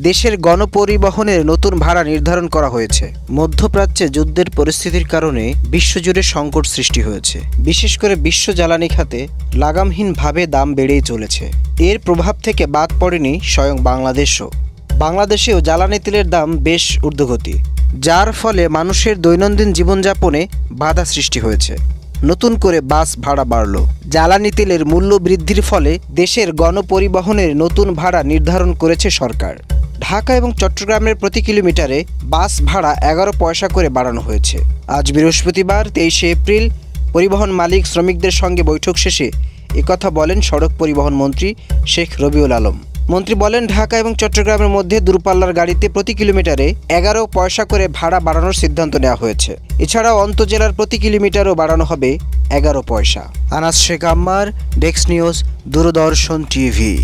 দেশের গণপরিবহনের নতুন ভাড়া নির্ধারণ করা হয়েছে। মধ্যপ্রাচ্যে যুদ্ধের পরিস্থিতির কারণে বিশ্বজুড়ে সংকট সৃষ্টি হয়েছে। বিশেষ করে বিশ্ব জ্বালানি খাতে লাগামহীনভাবে দাম বেড়েই চলেছে। এর প্রভাব থেকে বাদ পড়েনি স্বয়ং বাংলাদেশও। বাংলাদেশেও জ্বালানি তেলের দাম বেশ ঊর্ধ্বগতি, যার ফলে মানুষের দৈনন্দিন জীবনযাপনে বাধা সৃষ্টি হয়েছে। নতুন করে বাস ভাড়া বাড়ল। জ্বালানি তেলের মূল্য বৃদ্ধির ফলে দেশের গণপরিবহনের নতুন ভাড়া নির্ধারণ করেছে সরকার। ঢাকা এবং চট্টগ্রামের প্রতি কিলোমিটারে বাস ভাড়া 11 পয়সা করে বাড়ানো হয়েছে। আজ বৃহস্পতিবার 23শে এপ্রিল পরিবহন মালিক শ্রমিকদের সঙ্গে বৈঠক শেষে একথা বলেন সড়ক পরিবহন মন্ত্রী শেখ রবিউল আলম। মন্ত্রী বলেন, ঢাকা এবং চট্টগ্রামের মধ্যে দূরপাল্লার গাড়িতে প্রতি কিলোমিটারে 11 পয়সা করে ভাড়া বাড়ানোর সিদ্ধান্ত নেওয়া হয়েছে। এছাড়াও অন্তজেলার প্রতি কিলোমিটারও বাড়ানো হবে 11 পয়সা। আনাস শেখ আম্মার, ডেস্ক নিউজ, দূরদর্শন টিভি।